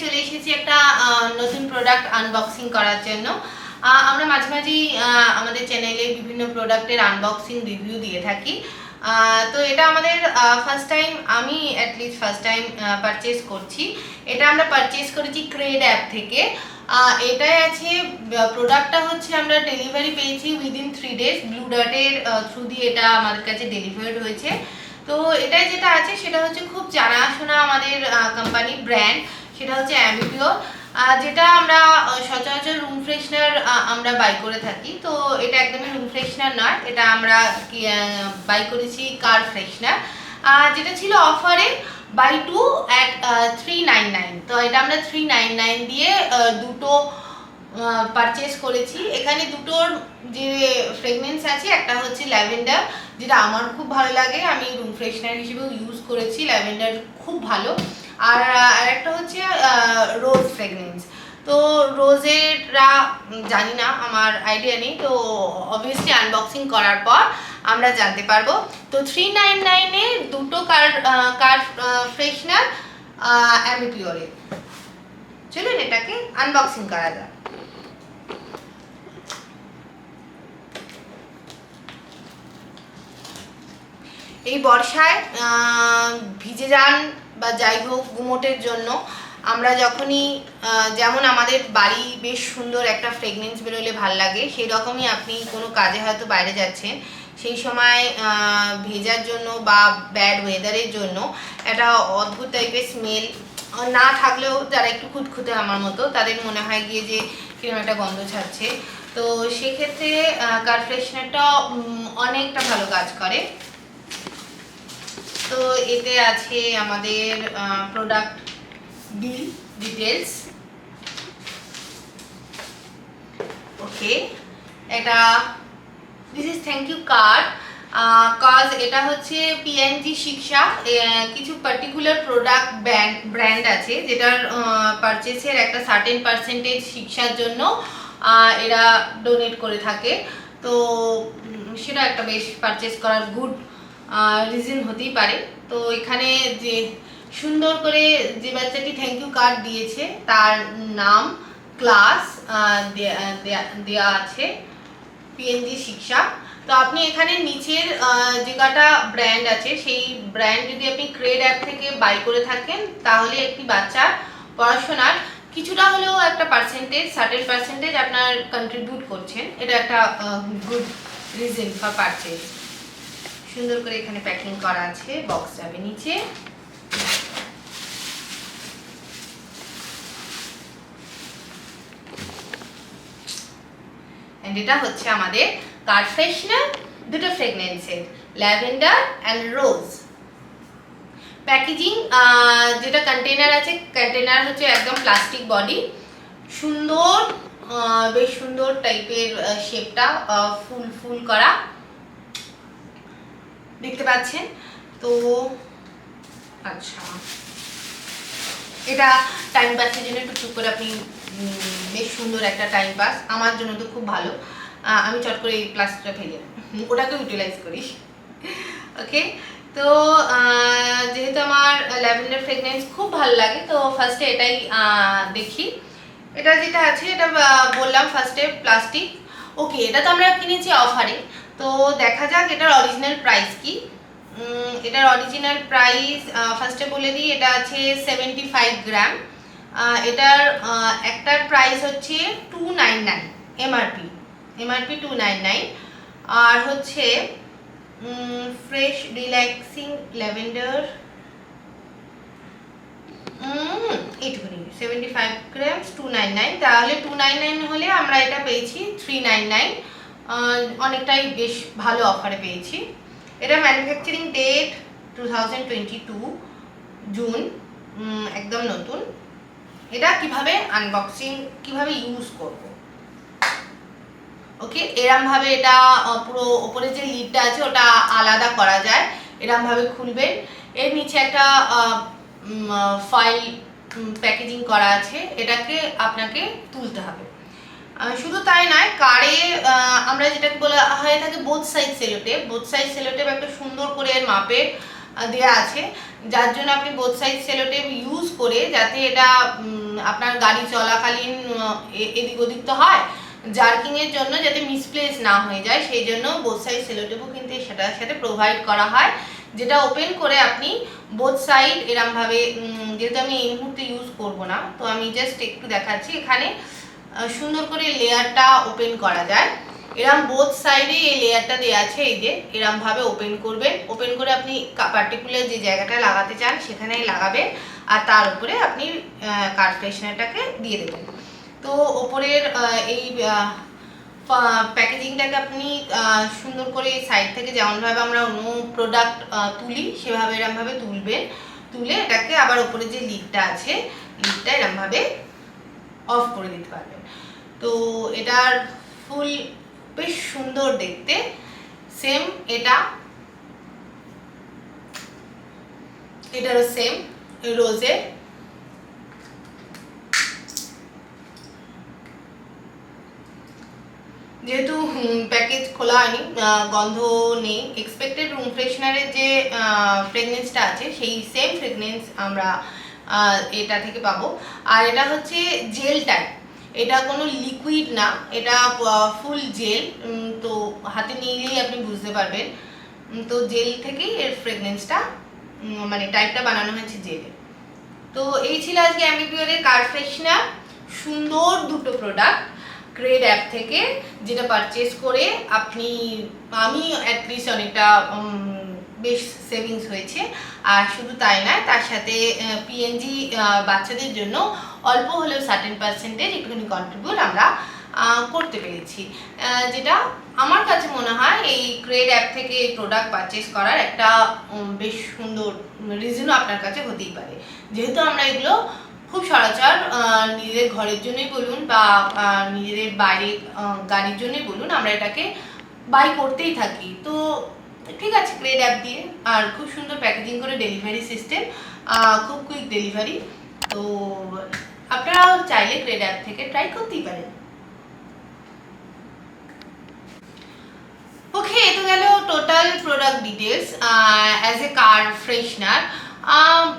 চলে এসেছি একটা নতুন প্রোডাক্ট আনবক্সিং করার জন্য। আমরা মাঝে মাঝেই আমাদের চ্যানেলে বিভিন্ন প্রোডাক্টের আনবক্সিং রিভিউ দিয়ে থাকি। তো এটা আমাদের ফার্স্ট টাইম, আমি অ্যাটলিস্ট ফার্স্ট টাইম পারচেস করছি। এটা আমরা পারচেস করেছি ক্রেড অ্যাপ থেকে। এটাই আছে, প্রোডাক্টটা হচ্ছে আমরা ডেলিভারি পেয়েছি উইদিন 3 days। ব্লু ডার্টের থ্রু দিয়ে এটা আমাদের কাছে ডেলিভার্ড হয়েছে। তো এটাই যেটা আছে সেটা হচ্ছে খুব জানাশোনা আমাদের কোম্পানি ব্র্যান্ড, সেটা হচ্ছে অ্যাম্বি পিওর, যেটা আমরা সচরাচর রুম ফ্রেশনার আমরা বাই করে থাকি। তো এটা একদমই রুম ফ্রেশনার নয়, এটা আমরা বাই করেছি কার ফ্রেশনার, যেটা ছিল অফারে বাই 2 at 399। তো এটা আমরা 399 দিয়ে দুটো পারচেস করেছি। এখানে দুটোর যে ফ্রেগনেন্স আছে, একটা হচ্ছে ল্যাভেন্ডার, যেটা আমার খুব ভালো লাগে, আমি রুম ফ্রেশনার হিসেবেও ইউজ করেছি, ল্যাভেন্ডার খুব ভালো। আর একটা হচ্ছে রোজ ফ্রেগনেন্স। তো রোজেররা জানি না, আমার আইডিয়া নেই, তো অবভিয়াসলি আনবক্সিং করার পর আমরা জানতে পারবো। তো 399-এ দুটো কার ফ্রেশনার অ্যাম্বি পিওরের। চলুন এটাকে আনবক্সিং করা যাক। এই বর্ষায় ভিজে যান বা যাই হোক গুমোটের জন্য আমরা যখনই, যেমন আমাদের বাড়ি বেশ সুন্দর একটা ফ্রেগনেন্স বেরোলে ভাল লাগে, সেই রকমই আপনি কোনো কাজে হয়তো বাইরে যাচ্ছেন, সেই সময় ভেজার জন্য বা ব্যাড ওয়েদারের জন্য একটা অদ্ভুত টাইপের স্মেল না থাকলেও, যারা একটু খুঁতখুঁতে আমার মতো, তাদের মনে হয় গিয়ে যে কিরকম একটা গন্ধ ছাড়ছে। তো সেক্ষেত্রে কার ফ্রেশনারটা অনেকটা ভালো কাজ করে। তো এতে আছে আমাদের প্রোডাক্ট বিল ডিটেলস। ওকে, এটা this is thank you card, cause এটা হচ্ছে পিএনজি শিক্ষা, কিছু পার্টিকুলার প্রোডাক্ট ব্র্যান্ড আছে যেটার পারচেসের একটা সার্টেন পার্সেন্টেজ শিক্ষার জন্য এরা ডোনেট করে থাকে। তো সেটা একটা বেশ পারচেস করার গুড রিজন হতেই পারে। তো এখানে যে সুন্দর করে যে বাচ্চাটি থ্যাংক ইউ কার্ড দিয়েছে তার নাম, ক্লাস দেয়া আছে, পিএনজি শিক্ষা। তো আপনি এখানে নিচের যে কটা ব্র্যান্ড আছে সেই ব্র্যান্ড যদি আপনি ক্রেড অ্যাপ থেকে বাই করে থাকেন, তাহলে একটি বাচ্চার পড়াশোনার কিছুটা হলেও একটা পার্সেন্টেজ, সার্টেন পার্সেন্টেজ আপনার কন্ট্রিবিউট করছেন। এটা একটা গুড রিজন ফর পারচেজ। সুন্দর করে এখানে প্যাকিং করা আছে, বক্স যাবে নিচে। এন্ড এটা হচ্ছে আমাদের কার ফ্রেশনার, দুটো ফ্রেগনেন্সের, ল্যাভেন্ডার অ্যান্ড রোজ। প্যাকেজিং যেটা কন্টেনার আছে, কন্টেনার হচ্ছে একদম প্লাস্টিক বডি, সুন্দর, বেশ সুন্দর টাইপের শেপটা, ফুল ফুল করা দেখতে পাচ্ছেন। তো আচ্ছা, এটা টাইম পাসের জন্য টুকটুক করে আপনি বেশ সুন্দর একটা টাইম পাস, আমার জন্য তো খুব ভালো, আমি চট করে এই প্লাস্টিকটা ফেলে ওটাকে ইউটিলাইজ করি। ওকে, তো যেহেতু আমার ল্যাভেন্ডার ফ্রেগনেন্স খুব ভালো লাগে, তো ফার্স্টে এটাই দেখি। এটা যেটা আছে, এটা বললাম ফার্স্টে প্লাস্টিক। ওকে, এটা তো আমরা কিনেছি অফারে, তো দেখা যাক এটার অরিজিনাল প্রাইস কি। এটার অরিজিনাল প্রাইস ফার্স্টে বলে দিই, এটা আছে 75 গ্রাম। এটার একটার প্রাইস হচ্ছে 299, এমআরপি 299। আর হচ্ছে ফ্রেশ রিল্যাক্সিং ল্যাভেন্ডার, এইটুকুনি 75 গ্রামস 299। তাহলে 299 হলে আমরা এটা পেয়েছি 399, অনেকটাই বেশ ভালো অফারে পেয়েছি। এটা ম্যানুফ্যাকচারিং ডেট 2022 জুন, একদম নতুন। এটা কিভাবে আনবক্সিং, কিভাবে ইউজ করব। ওকে, এরমভাবে এটা পুরো ওপরে যে লিডটা আছে ওটা আলাদা করা যায়, এরমভাবে খুলবেন। এর নিচে একটা ফাইল প্যাকেজিং করা আছে, এটাকে আপনাকে তুলতে হবে। শুধু তাই নয়, কারে আমরা যেটাকে বলা হয়ে থাকে বোথ সাইড সেলোটেপ একটা সুন্দর করে এর মাপের দেয়া আছে, যার জন্য আপনি বোথ সাইড সেলোটেপ ইউজ করে, যাতে এটা আপনার গাড়ি চলাকালীন এদিক ওদিক তো হয়, জার্কিংয়ের জন্য যাতে মিসপ্লেস না হয়ে যায়, সেই জন্য বোথ সাইড সেলোটেপও কিন্তু সেটার সাথে প্রোভাইড করা হয়, যেটা ওপেন করে আপনি বোথ সাইড এরমভাবে, যেহেতু আমি এই মুহূর্তে ইউজ করব না, তো আমি জাস্ট একটু দেখাচ্ছি, এখানে সুন্দর করে লেয়ারটা ওপেন করা যায়, এরম বোথ সাইডে এই লেয়ারটা দেওয়া আছে, এই যে এরম ভাবে ওপেন করবেন, ওপেন করে আপনি পার্টিকুলার যে জায়গাটা লাগাতে চান সেখানেই লাগাবেন, আর তার উপরে আপনি কার ফ্রেশনারটাকে দিয়ে দেবেন। তো ওপরের এই প্যাকেজিংটাকে আপনি সুন্দর করে সাইড থেকে যেমনভাবে আমরা অন্য প্রোডাক্ট তুলি সেভাবে এরমভাবে তুলবেন, তুলে এটাকে আবার ওপরে যে লিডটা আছে লিডটা এরমভাবে অফ করে দিতে পারবেন। তো এটার ফুল বেশ সুন্দর দেখতে, সেম এটারও সেম রোজের, যেহেতু প্যাকেজ খোলা হয়নি, গন্ধ নেই, এক্সপেক্টেড রুম ফ্রেশনারের যে ফ্রেগনেন্সটা আছে সেই সেম ফ্রেগনেন্স আমরা এটা থেকে পাবো। আর এটা হচ্ছে জেল টাইপ, এটা কোনো লিকুইড না, এটা ফুল জেল, তো হাতে নিলেই আপনি বুঝতে পারবেন। তো জেল থেকেই এর ফ্রেগনেন্সটা মানে টাইপটা বানানো হয়েছে জেলে। তো এই ছিল আজকে অ্যাম্বি পিওরের কার ফ্রেশনার, সুন্দর দুটো প্রোডাক্ট গ্রেড অ্যাপ থেকে, যেটা পারচেস করে আমি অ্যাটলিস্ট অনেকটা বেশ সেভিংস হয়েছে। আর শুধু তাই নয়, তার সাথে পিএনজি বাচ্চাদের জন্য অল্প হলেও 30% একটুখানি কন্ট্রিবিউট আমরা করতে পেরেছি, যেটা আমার কাছে মনে হয় এই গ্রেড অ্যাপ থেকে এই প্রোডাক্ট পারচেস করার একটা বেশ সুন্দর রিজনও আপনার কাছে হতেই পারে, যেহেতু আমরা এগুলো খুব সচরাচর নিজেদের ঘরের জন্যই বলুন বা নিজেদের বাইরে গাড়ির জন্যই বলুন, আমরা এটাকে বাই করতেই থাকি। তো ঠিক আছে, গ্রেড অ্যাপ দিয়ে আর খুব সুন্দর প্যাকেজিং করে ডেলিভারি সিস্টেম, খুব কুইক ডেলিভারি, তো আপনারাও চাইলে গ্রেড অ্যাপ থেকে ট্রাই করতেই পারেন। ওকে, এ তো গেল total product details as a car freshener,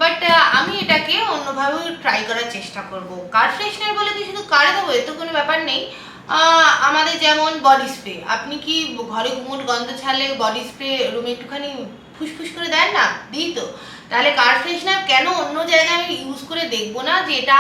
but আমি এটাকে অন্যভাবেও ট্রাই করার চেষ্টা করব। কার ফ্রেশনার বলে কি শুধু কারে দেবো এ তো কোনো ব্যাপার নেই, আমাদের যেমন বডি স্প্রে, আপনি কি ঘরে গুমোট গন্ধ ছাড়লে বডি স্প্রে রুমে একটুখানি ফুসফুস করে দেন না, দিই তো, তাহলে কার ফ্রেশনার কেন অন্য জায়গায় আমি ইউজ করে দেখবো না যে এটা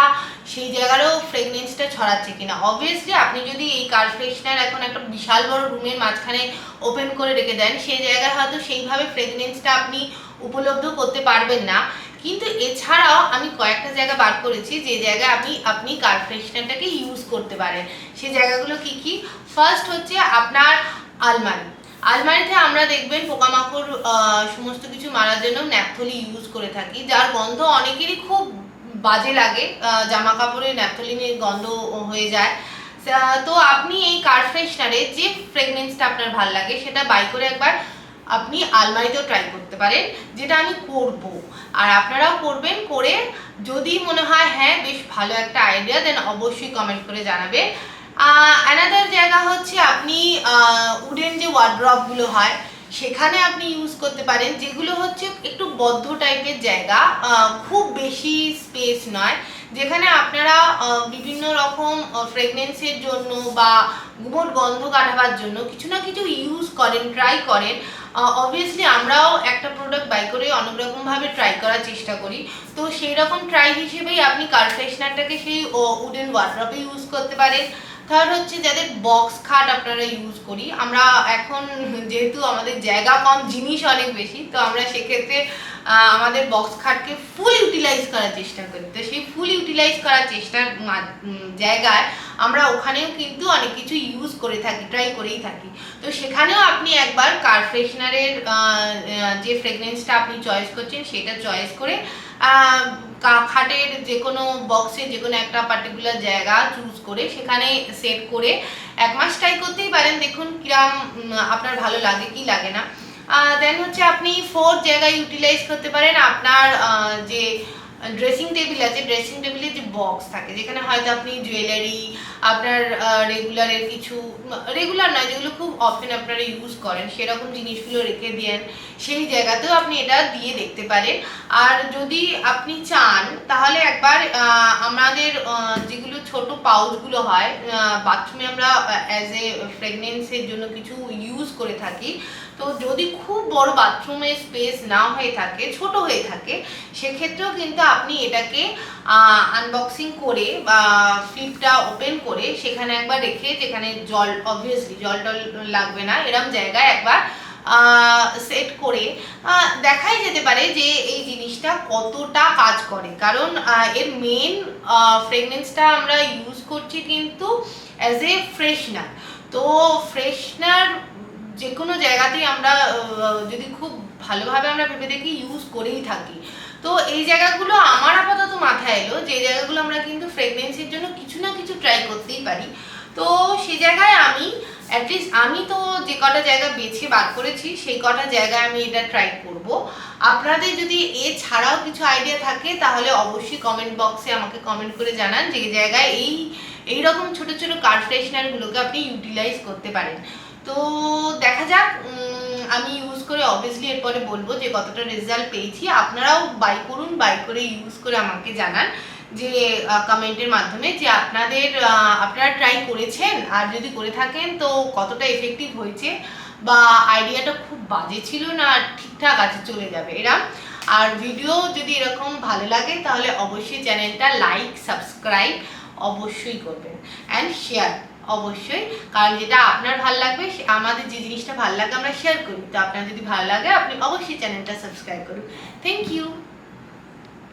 সেই জায়গারও ফ্রেগনেন্সটা ছড়াচ্ছে কিনা। অবভিয়াসলি আপনি যদি এই কার ফ্রেশনার এখন একটা বিশাল বড় রুমের মাঝখানে ওপেন করে রেখে দেন, সেই জায়গায় হয়তো সেইভাবে ফ্রেগনেন্সটা আপনি উপলব্ধ করতে পারবেন না, কিন্তু এছাড়াও আমি কয়েকটা জায়গা বার করেছি যে জায়গায় আপনি কার ফ্রেশনারটাকে ইউজ করতে পারেন। সেই জায়গাগুলো কি কি? ফার্স্ট হচ্ছে আপনার আলমারিতে আমরা দেখবেন পোকামাকড় সমস্ত কিছু মারার জন্য ন্যাপথলি ইউজ করে থাকি, যার গন্ধ অনেকেরই খুব বাজে লাগে, জামা কাপড়ে ন্যাপথলিনের গন্ধ হয়ে যায়। তো আপনি এই কার ফ্রেশনারে যে ফ্রেগনেন্সটা আপনার ভালো লাগে সেটা বাই করে একবার আপনি আলমারিতেও ট্রাই করতে পারেন, যেটা আমি করব, আর আপনারাও করবেন। করে যদি মনে হয় হ্যাঁ বেশ ভালো একটা আইডিয়া, দেন অবশ্যই কমেন্ট করে জানাবেন। অ্যানাদার জায়গা হচ্ছে আপনি উডেন যে ওয়ার্ড্রপগুলো হয় সেখানে আপনি ইউজ করতে পারেন, যেগুলো হচ্ছে একটু বদ্ধ টাইপের জায়গা, খুব বেশি স্পেস নয়, যেখানে আপনারা বিভিন্ন রকম ফ্রেগনেন্সের জন্য বা গুমোট গন্ধ কাটাবার জন্য কিছু না কিছু ইউজ করেন, ট্রাই করেন। অবভিয়াসলি আমরাও একটা প্রোডাক্ট বাই করে অনেক রকমভাবে ট্রাই করার চেষ্টা করি, তো সেই রকম ট্রাই হিসেবেই আপনি কার ফ্রেশনারটাকে সেই উডেন ওয়ার্ড্রপে ইউজ করতে পারেন। থার্ড হচ্ছে যাদের বক্স খাট আপনারা ইউজ করি, আমরা এখন যেহেতু আমাদের জায়গা কম, জিনিস অনেক বেশি, তো আমরা সেক্ষেত্রে আমাদের বক্স খাটকে ফুল ইউটিলাইজ করার চেষ্টা করি। তো সেই ফুল ইউটিলাইজ করার চেষ্টার জায়গায় আমরা ওখানেও কিন্তু অনেক কিছু ইউজ করে থাকি, ট্রাই করেই থাকি। তো সেখানেও আপনি একবার কার ফ্রেশনারের যে ফ্রেগনেন্সটা আপনি চয়েস করছেন সেটা চয়েস করে খাটের যে কোনো বক্সে যে কোনো একটা পার্টিকুলার জায়গা চুজ করে সেখানে সেট করে 1 মাস ট্রাই করতেই পারেন, দেখুন কিরম আপনার ভালো লাগে কি লাগে না। দেন হচ্ছে আপনি 4 জায়গায় ইউটিলাইজ করতে পারেন আপনার যে ড্রেসিং টেবিল আছে, ড্রেসিং টেবিলের যে বক্স থাকে যেখানে হয়তো আপনি জুয়েলারি, আপনার রেগুলারের কিছু, রেগুলার নয় যেগুলো খুব অফেন আপনারা ইউজ করেন সেরকম জিনিসগুলো রেখে দেন, সেই জায়গাতেও আপনি এটা দিয়ে দেখতে পারেন। আর যদি আপনি চান তাহলে একবার আমাদের যেগুলো ছোট পাউচগুলো হয় বাথরুমে আমরা অ্যাজ এ ফ্রেগনেন্সের জন্য কিছু ইউজ করে থাকি, তো যদি খুব বড় বাথরুমে স্পেস না হয়ে থাকে, ছোট হয়ে থাকে, সেক্ষেত্রেও কিন্তু আপনি এটাকে আনবক্সিং করে বা ফ্লিপটা ওপেন করে সেখানে একবার রেখে, যেখানে জল অবভিয়াসলি জল টল লাগবে না এরম জায়গায় একবার সেট করে দেখাই যেতে পারে যে এই জিনিসটা কতটা কাজ করে। কারণ এর মেন ফ্রেগনেন্সটা আমরা ইউজ করছি কিন্তু অ্যাজ এ ফ্রেশনার। তো ফ্রেশনার যে কোনো জায়গাতেই আমরা যদি খুব ভালোভাবে আমরা ভেবে দেখি ইউজ করেই থাকি। তো এই জায়গাগুলো আমার আপাতত মাথায় এলো, যে জায়গাগুলো আমরা কিন্তু ফ্রেগনেন্সির জন্য কিছু না কিছু ট্রাই করতেই পারি। তো সেই জায়গায় আমি অ্যাটলিস্ট আমি তো যে কটা জায়গা বেছে বার করেছি সেই কটা জায়গায় আমি এটা ট্রাই করব। আপনাদের যদি এছাড়াও কিছু আইডিয়া থাকে তাহলে অবশ্যই কমেন্ট বক্সে আমাকে কমেন্ট করে জানান যে জায়গায় এইরকম ছোট ছোট কার ফ্রেশনারগুলোকে আপনি ইউটিলাইজ করতে পারেন। তো দেখা যাক, আমি ইউজ করে অবভিয়াসলি এরপরে বলবো যে কতটা রেজাল্ট পেয়েছি। আপনারাও বাই করুন, বাই করে ইউজ করে আমাকে জানান যে কমেন্টের মাধ্যমে যে আপনারা ট্রাই করেছেন, আর যদি করে থাকেন তো কতটা এফেক্টিভ হয়েছে, বা আইডিয়াটা খুব বাজে ছিল না ঠিকঠাক আছে চলে যাবে এরম। আর ভিডিও যদি এরকম ভালো লাগে তাহলে অবশ্যই চ্যানেলটা লাইক সাবস্ক্রাইব অবশ্যই করবেন, অ্যান্ড শেয়ার অবশ্যই, কারণ যেটা আপনার ভালো লাগবে, আমাদের যে জিনিসটা ভালো লাগে আমরা শেয়ার করি। তো আপনার যদি ভালো লাগে আপনি অবশ্যই চ্যানেলটা সাবস্ক্রাইব করুন। Thank you.